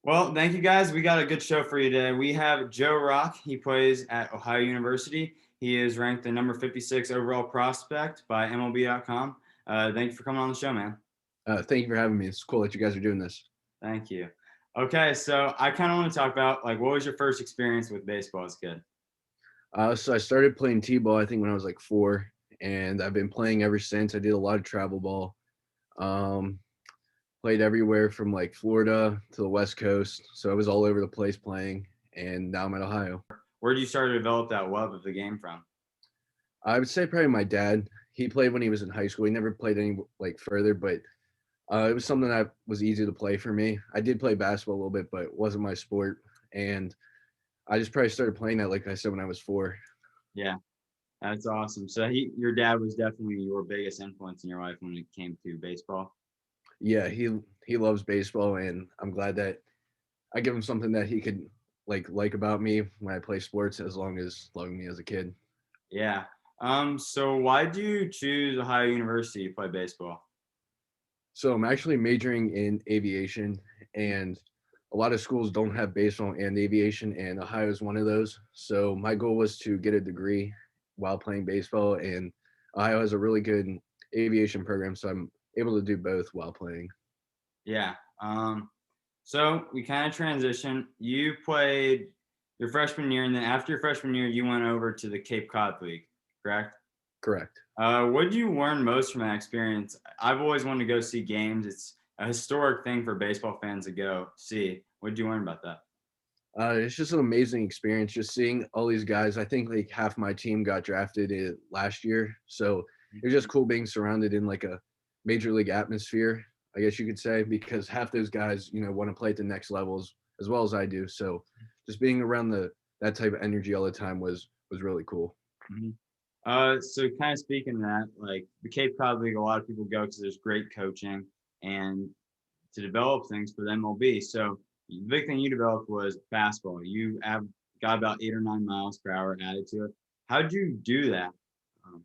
Well, thank you guys. We got a good show for you today. We have Joe Rock. He plays at Ohio University. He is ranked the number 56 overall prospect by MLB.com. Thank you for coming on the show, man. Thank you for having me. It's cool that you guys are doing this. Thank you. Okay, so I kind of want to talk about what was your first experience with baseball as a kid? So I started playing t-ball, I think, when I was like 4, and I've been playing ever since. I did a lot of travel ball. Um, Played everywhere from like Florida to the West Coast. So I was all over the place playing, and now I'm at Ohio. Where did you start to develop that love of the game from? I would say probably my dad. He played when he was in high school. He never played any like further, but it was something that was easy to play for me. I did play basketball a little bit, but it wasn't my sport, and I just probably started playing that, like I said, when I was 4. Yeah, that's awesome. So your dad was definitely your biggest influence in your life when it came to baseball. Yeah, he loves baseball, and I'm glad that I give him something that he could like about me when I play sports, as long as loving me as a kid. Yeah. So why do you choose Ohio University to play baseball? So I'm actually majoring in aviation, and a lot of schools don't have baseball and aviation, and Ohio is one of those. So my goal was to get a degree while playing baseball, and Ohio has a really good aviation program, so I'm able to do both while playing. Yeah. So we kind of transition. You played your freshman year, and then after your freshman year, you went over to the Cape Cod League, correct? Correct. What did you learn most from that experience? I've always wanted to go see games. It's a historic thing for baseball fans to go see. What did you learn about that? It's just an amazing experience just seeing all these guys. I think like half my team got drafted last year, so it was just cool being surrounded in like a major league atmosphere, I guess you could say, because half those guys, want to play at the next levels as well as I do. So just being around that type of energy all the time was really cool. Mhm. So kind of speaking of that, like the Cape Cod League, a lot of people go because there's great coaching and to develop things for the MLB. So the big thing you developed was fastball. You have got about 8 or 9 miles per hour added to it. How did you do that? Um,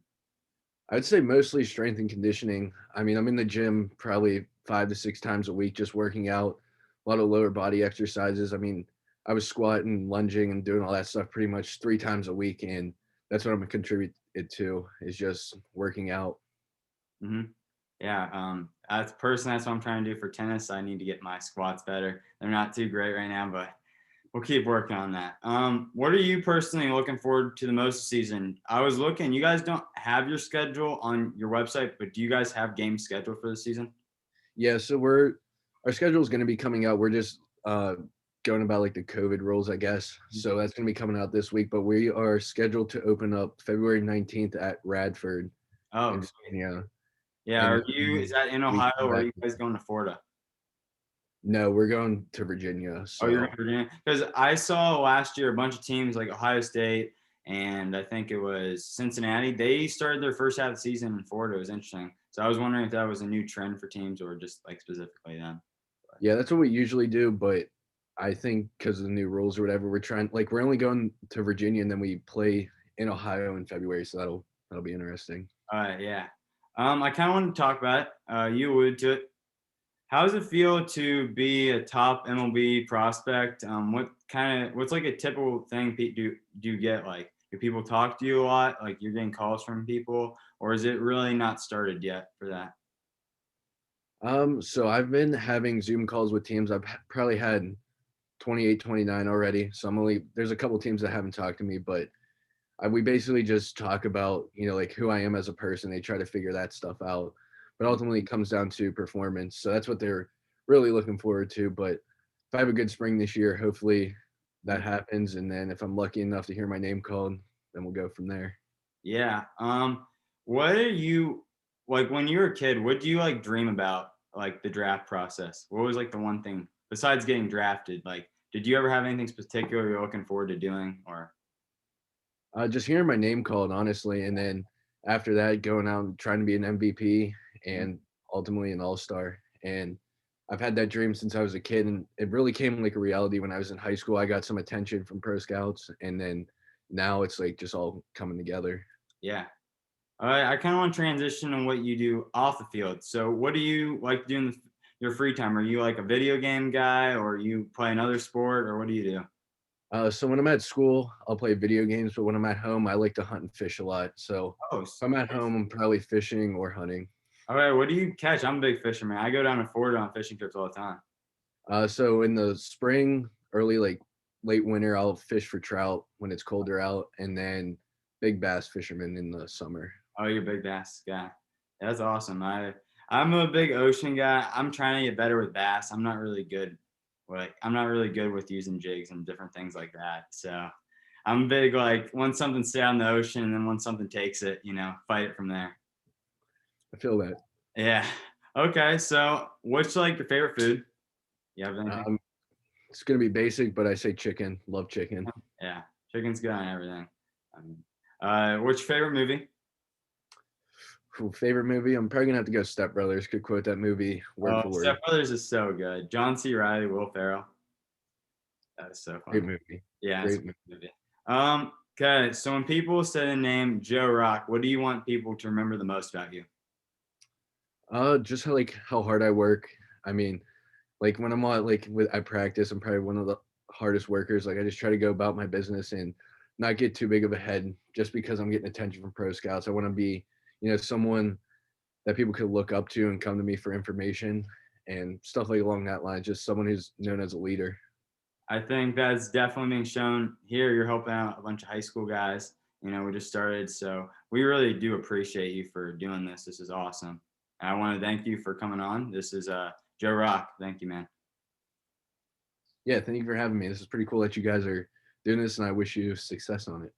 I'd say mostly strength and conditioning. I mean, I'm in the gym probably 5 to 6 times a week, just working out, a lot of lower body exercises. I mean, I was squatting, lunging, and doing all that stuff pretty much 3 times a week, and that's what I'm gonna contribute it to is just working out. mhm. Yeah, that's what I'm trying to do for tennis. I need to get my squats better. They're not too great right now, but we'll keep working on that. What are you personally looking forward to the most this season? I was looking. You guys don't have your schedule on your website, but do you guys have games scheduled for the season? Yeah, so our schedule is gonna be coming out. We're just going about like the COVID rules, I guess. So that's gonna be coming out this week, but we are scheduled to open up February 19th at Radford Oh, in sweet. Virginia. Yeah. And Are you? Is that in we Ohio, come or are back. you guys going to Florida? No, we're going to Virginia. Oh, you're So in Virginia? Because I saw last year a bunch of teams like Ohio State and I think it was Cincinnati. They started their first half of the season in Florida. It was interesting. So I was wondering if that was a new trend for teams or just like specifically them. yeah, that's what we usually do. But I think because of the new rules or whatever, we're only going to Virginia and then we play in Ohio in February. So that'll be interesting. Yeah. I kind of want to talk about it. You alluded to it. How does it feel to be a top MLB prospect? What's like a typical thing do you get? Like, do people talk to you a lot? Like, you're getting calls from people, or is it really not started yet for that? So I've been having Zoom calls with teams. Probably had 28, 29 already. So there's a couple teams that haven't talked to me, but we basically just talk about, like who I am as a person. They try to figure that stuff out, but ultimately it comes down to performance. So that's what they're really looking forward to. But if I have a good spring this year, hopefully that happens. And then if I'm lucky enough to hear my name called, then we'll go from there. Yeah. What are you like when you were a kid? What do you like dream about, like the draft process? What was like the one thing besides getting drafted? Like, did you ever have anything particular you're looking forward to doing? Or Just hearing my name called, honestly, and then after that, going out and trying to be an MVP and ultimately an all-star. And I've had that dream since I was a kid, and it really came like a reality when I was in high school. I got some attention from pro scouts, and then now it's like just all coming together. yeah. I kind of want to transition on what you do off the field. So, what do you like doing? your free time? Are you like a video game guy, or you play another sport, or what do you do? So when I'm at school, I'll play video games, but when I'm at home, I like to hunt and fish a lot. So Oh, if I'm at home, I'm probably fishing or hunting. all right. What do you catch? I'm a big fisherman. I go down to Florida on fishing trips all the time. So in the spring, early like late winter, I'll fish for trout when it's colder out, and then big bass fisherman in the summer. Oh, you're a big bass guy. That's awesome. I'm a big ocean guy. I'm trying to get better with bass. I'm not really good with using jigs and different things like that. So I'm big like once something stay out in the ocean and then once something takes it, fight it from there. I feel that. Yeah. Okay. So what's like your favorite food? You have anything? Um, it's gonna be basic, but I say chicken. Love chicken. Yeah. Chicken's good on everything. What's your favorite movie? Ooh, favorite movie? I'm probably gonna have to go Step Brothers. Could quote that movie word Oh, for word. Step Brothers is so good. John C. Riley, Will Ferrell. That is so Great funny. movie. Yeah, it's a Great good movie. movie. Okay, so when people say the name Joe Rock, what do you want people to remember the most about you? Just how hard I work. I mean, like when I'm on I practice, I'm probably one of the hardest workers. Like I just try to go about my business and not get too big of a head just because I'm getting attention from pro scouts. I want to be, someone that people could look up to and come to me for information and stuff like along that line. Just someone who's known as a leader. I think that's definitely being shown here. You're helping out a bunch of high school guys. We just started, so we really do appreciate you for doing this. This is awesome. And I want to thank you for coming on. This is Joe Rock. Thank you, man. Yeah, thank you for having me. This is pretty cool that you guys are doing this, and I wish you success on it.